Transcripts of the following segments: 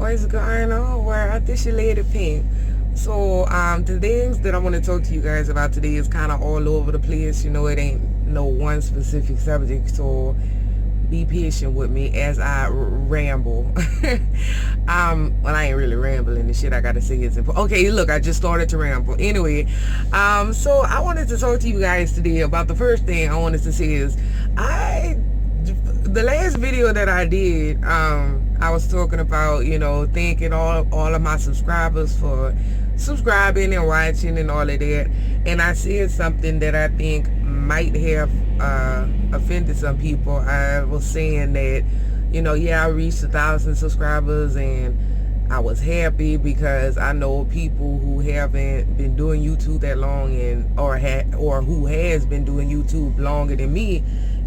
What's going on? Where this your lady Pink. So the things that I want to talk to you guys about today is kind of all over the place. You know, it ain't no one specific subject, so be patient with me as I ramble. Well, I ain't really rambling. The shit I gotta say is important. Okay, look, I just started to ramble. Anyway, so I wanted to talk to you guys today about the first thing I wanted to say is the last video that I did, I was talking about, you know, thanking all of my subscribers for subscribing and watching and all of that. And I said something that I think might have offended some people. I was saying that, you know, yeah, I reached 1,000 subscribers and I was happy because I know people who haven't been doing YouTube that long or who has been doing YouTube longer than me,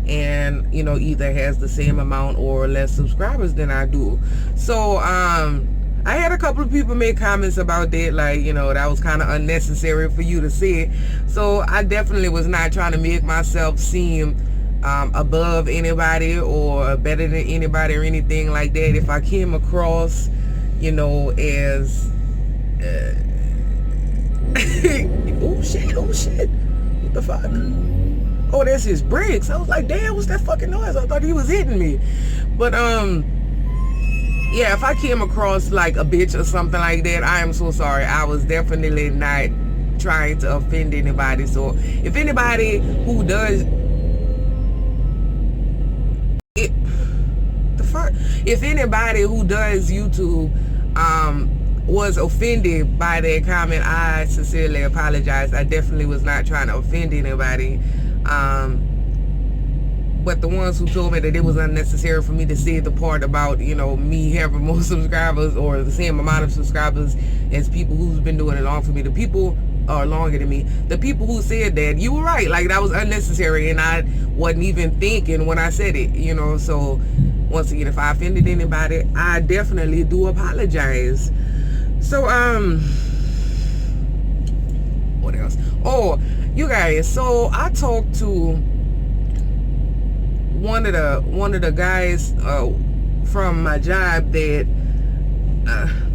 and you know, either has the same amount or less subscribers than I do. So I had a couple of people make comments about that, like, you know, that was kind of unnecessary for you to say. So I definitely was not trying to make myself seem above anybody or better than anybody or anything like that. If I came across, you know, as oh shit, what the fuck? Oh, that's his bricks. I was like, damn, what's that fucking noise? I thought he was hitting me. But yeah, if I came across like a bitch or something like that, I am so sorry. I was definitely not trying to offend anybody. So if anybody who does it, if anybody who does YouTube was offended by that comment, I sincerely apologize. I definitely was not trying to offend anybody. But the ones who told me that it was unnecessary for me to say the part about, you know, me having more subscribers or the same amount of subscribers as people who's been doing it long for me, the people are longer than me, the people who said that, you were right, like that was unnecessary, and I wasn't even thinking when I said it, you know. So once again, if I offended anybody, I definitely do apologize. So what else? Oh, you guys, so I talked to one of the guys from my job that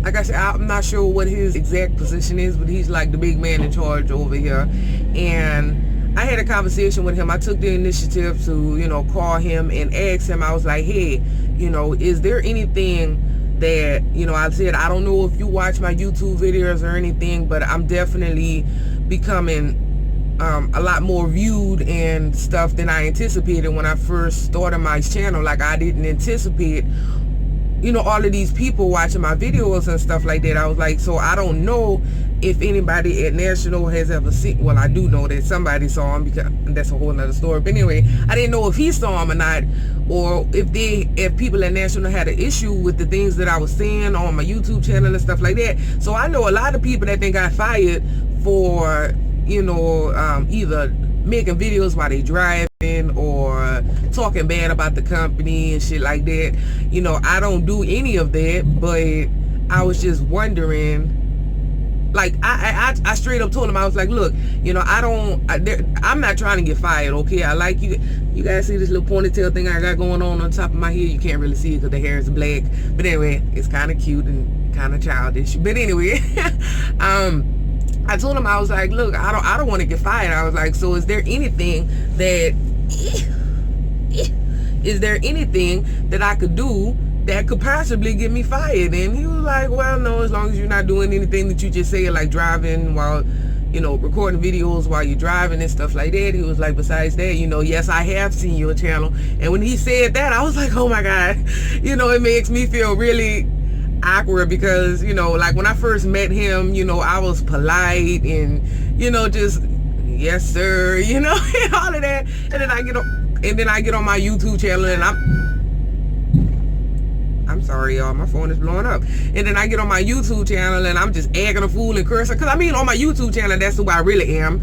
like I said, I'm not sure what his exact position is, but he's like the big man in charge over here. And I had a conversation with him. I took the initiative to, you know, call him and ask him. I was like, hey, you know, is there anything that, you know, I said, I don't know if you watch my YouTube videos or anything, but I'm definitely becoming a lot more viewed and stuff than I anticipated when I first started my channel. Like, I didn't anticipate, you know, all of these people watching my videos and stuff like that. I was like, so I don't know if anybody at National has ever seen, well, I do know that somebody saw him, because that's a whole nother story. But anyway, I didn't know if he saw him or not, or if people at National had an issue with the things that I was saying on my YouTube channel and stuff like that. So I know a lot of people that think I fired for, you know, either making videos while they driving or talking bad about the company and shit like that. You know, I don't do any of that, but I was just wondering, like, I straight up told him, I was like, look, you know, I'm not trying to get fired, okay? I like you guys see this little ponytail thing I got going on top of my head. You can't really see it because the hair is black, but anyway, it's kind of cute and kind of childish. But anyway, I told him, I was like, look, I don't want to get fired. I was like, so is there anything that I could do that could possibly get me fired? And he was like, well, no, as long as you're not doing anything that you just said, like driving while, you know, recording videos while you're driving and stuff like that. He was like, besides that, you know, yes, I have seen your channel. And when he said that, I was like, oh my God, you know, it makes me feel really awkward, because, you know, like when I first met him, you know, I was polite and, you know, just yes sir, you know, and all of that. And then I get on my YouTube channel and I'm sorry, y'all, my phone is blowing up. And then I get on my YouTube channel and I'm just acting a fool and cursing, because I mean, on my YouTube channel, that's who I really am.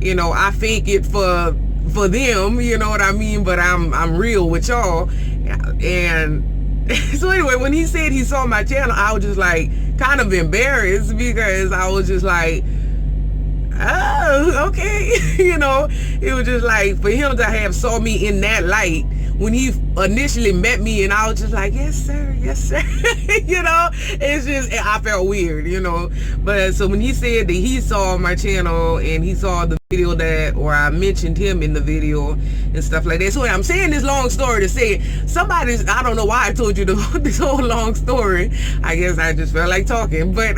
You know, I fake it for them, you know what I mean, but I'm real with y'all. And so anyway, when he said he saw my channel, I was just like kind of embarrassed, because I was just like, oh, okay. You know, it was just like, for him to have saw me in that light when he initially met me, and I was just like, yes sir, yes sir. You know, it's just, I felt weird, you know. But so when he said that he saw my channel and he saw the video that, or I mentioned him in the video and stuff like that. So I'm saying this long story to say, somebody's, I don't know why I told you this whole long story. I guess I just felt like talking. But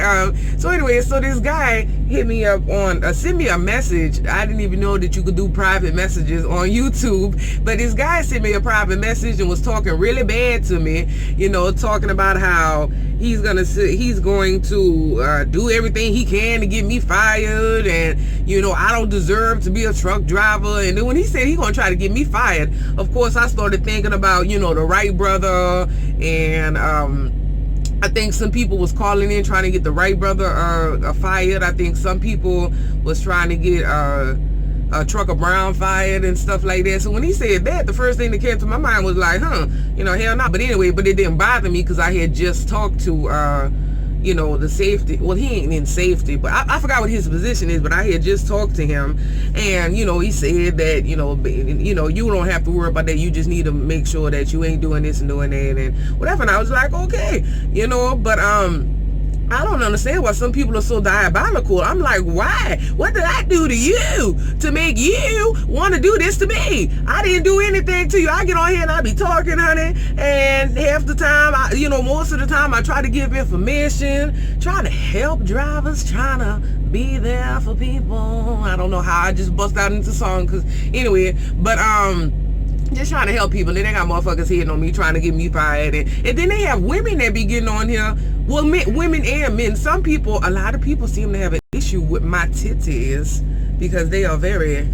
so anyway, so this guy hit me up on, sent me a message. I didn't even know that you could do private messages on YouTube. But this guy sent me a private message and was talking really bad to me, you know, talking about how he's going to do everything he can to get me fired, and you know, I don't deserve to be a truck driver. And then when he said he's gonna try to get me fired, of course I started thinking about, you know, the Wright brother, and I think some people was calling in trying to get the Wright brother fired. I think some people was trying to get Trucker Brown fired and stuff like that. So when he said that, the first thing that came to my mind was like, you know, hell no. But anyway, but it didn't bother me because I had just talked to you know, the safety, well, he ain't in safety, but I forgot what his position is, but I had just talked to him, and you know, he said that, you know, you don't have to worry about that, you just need to make sure that you ain't doing this and doing that and whatever. And I was like, okay, you know, but I don't understand why some people are so diabolical. I'm like, why? What did I do to you to make you want to do this to me? I didn't do anything to you. I get on here and I be talking, honey, and half the time, you know, most of the time I try to give information, trying to help drivers, trying to be there for people. I don't know how I just bust out into song, because anyway, but just trying to help people. Then they got motherfuckers hitting on me, trying to get me fired, and then they have women that be getting on here. Well, women and men. Some people, a lot of people seem to have an issue with my titties because they are very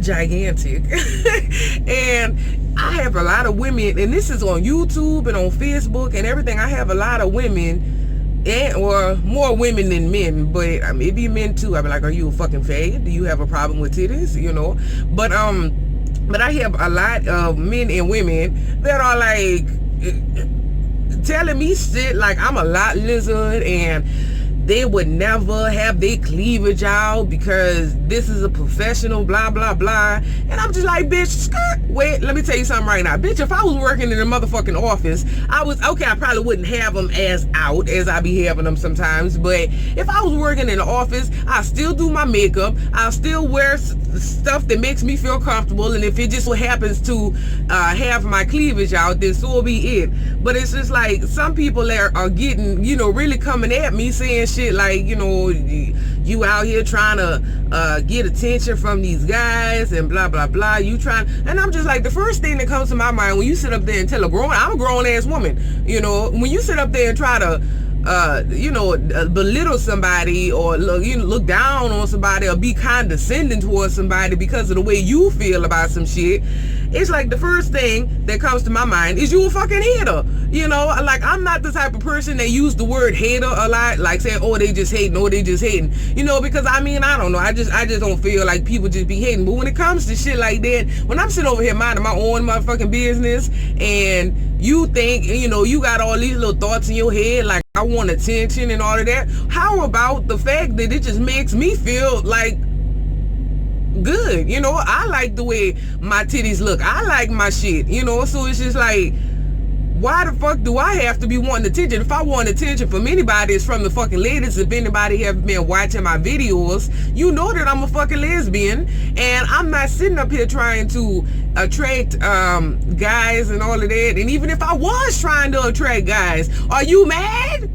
gigantic. And I have a lot of women, and this is on YouTube and on Facebook and everything. I have a lot of women, or more women than men, but maybe men too. I be like, are you a fucking fag? Do you have a problem with titties? You know, but I have a lot of men and women that are like telling me shit like I'm a lot lizard, and they would never have their cleavage out because this is a professional, blah blah blah. And I'm just like, bitch, skirt. Wait, let me tell you something right now, bitch. If I was working in a motherfucking office, I probably wouldn't have them as out as I be having them sometimes. But if I was working in the office, I still do my makeup, I'll still wear stuff that makes me feel comfortable, and if it just so happens to have my cleavage out, then so be it. But it's just like some people are getting, you know, really coming at me saying shit like, you know, you out here trying to get attention from these guys and blah blah blah, you trying. And I'm just like, the first thing that comes to my mind when you sit up there and tell I'm a grown ass woman, you know, when you sit up there and try to you know, belittle somebody, or look down on somebody, or be condescending towards somebody because of the way you feel about some shit, it's like the first thing that comes to my mind is you a fucking hater. You know, like, I'm not the type of person that use the word hater a lot, like saying, oh, they just hating, oh, they just hating, you know, because I mean, I don't know, I just don't feel like people just be hating. But when it comes to shit like that, when I'm sitting over here minding my own motherfucking business, and you think, you know, you got all these little thoughts in your head like I want attention and all of that, how about the fact that it just makes me feel like good? You know, I like the way my titties look, I like my shit, you know. So it's just like, why the fuck do I have to be wanting attention? If I want attention from anybody, it's from the fucking ladies. If anybody have been watching my videos, you know that I'm a fucking lesbian, and I'm not sitting up here trying to attract guys and all of that. And even if I was trying to attract guys, are you mad?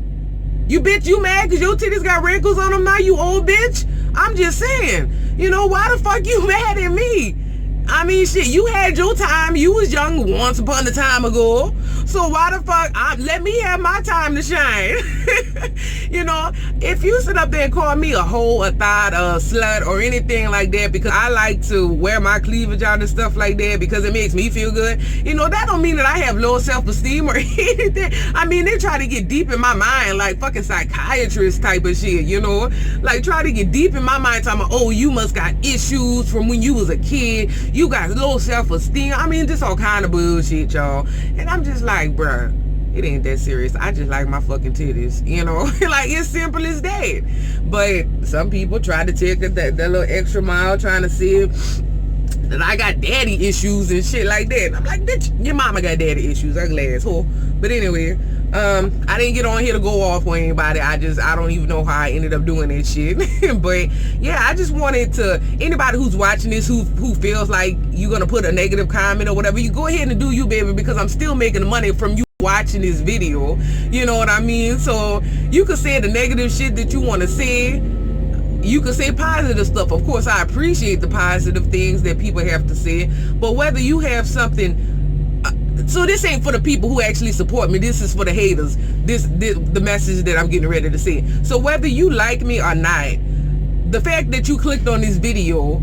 You mad because your titties got wrinkles on them now, you old bitch? I'm just saying, you know, why the fuck you mad at me? I mean, shit, you had your time. You was young once upon a time ago. So why the fuck, let me have my time to shine. You know, if you sit up there and call me a hoe, a thought, a slut, or anything like that because I like to wear my cleavage out and stuff like that because it makes me feel good, you know, that don't mean that I have low self-esteem or anything. I mean, they try to get deep in my mind like fucking psychiatrist type of shit, you know, like try to get deep in my mind talking about, oh, you must got issues from when you was a kid, you got low self-esteem. I mean, just all kind of bullshit, y'all. And I'm just like, bruh, it ain't that serious. I just like my fucking titties, you know. Like, it's simple as that. But some people try to take that little extra mile, trying to see that I got daddy issues and shit like that. And I'm like, bitch, your mama got daddy issues, ugly asshole. But anyway, I didn't get on here to go off on anybody. I don't even know how I ended up doing that shit. But yeah, I just wanted to, anybody who's watching this who feels like you're gonna put a negative comment or whatever, you go ahead and do you, baby, because I'm still making money from you watching this video. You know what I mean? So you can say the negative shit that you want to say. You can say positive stuff. Of course, I appreciate the positive things that people have to say. But whether you have something, so this ain't for the people who actually support me. This is for the haters. This the message that I'm getting ready to say. So whether you like me or not, the fact that you clicked on this video,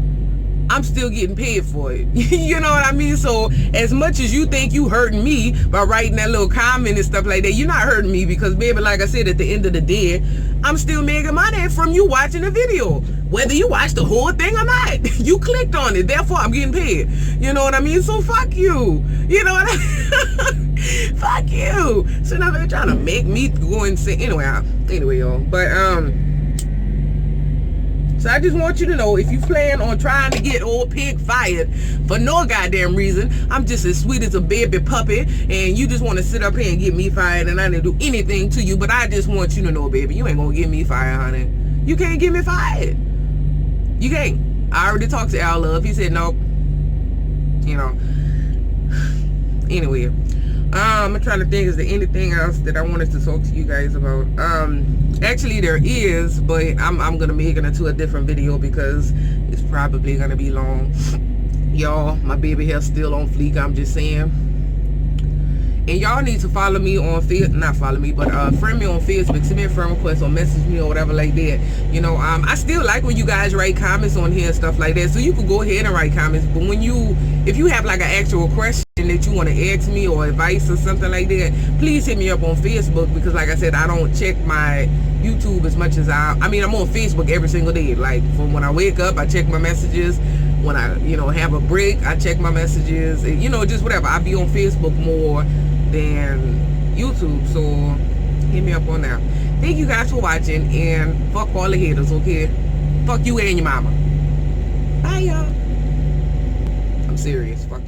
I'm still getting paid for it. You know what I mean? So as much as you think you hurting me by writing that little comment and stuff like that, you're not hurting me, because baby, like I said, at the end of the day, I'm still making money from you watching the video. Whether you watch the whole thing or not, you clicked on it, therefore I'm getting paid. You know what I mean? So fuck you. You know what I mean? Fuck you. So now they're trying to make me go and say, anyway, y'all. But so I just want you to know, if you plan on trying to get old pig fired for no goddamn reason, I'm just as sweet as a baby puppy, and you just want to sit up here and get me fired, and I didn't do anything to you. But I just want you to know, baby, you ain't gonna get me fired, honey. You can't get me fired. You can't. I already talked to Al Love. He said nope. You know. Anyway, I'm trying to think, is there anything else that I wanted to talk to you guys about? Actually there is, but I'm gonna make it into a different video because it's probably gonna be long. Y'all, my baby hair's still on fleek, I'm just saying. And y'all need to follow me on not follow me, but friend me on Facebook, send me a friend request or message me or whatever like that. You know, I still like when you guys write comments on here and stuff like that, so you can go ahead and write comments. But if you have like an actual question that you want to ask me or advice or something like that, please hit me up on Facebook, because like I said, I don't check my YouTube as much as I mean, I'm on Facebook every single day. Like from when I wake up, I check my messages. When I, have a break, I check my messages. And, just whatever. I be on Facebook more than YouTube, so hit me up on there. Thank you guys for watching, and fuck all the haters, okay? Fuck you and your mama. Bye, y'all. I'm serious. Fuck you.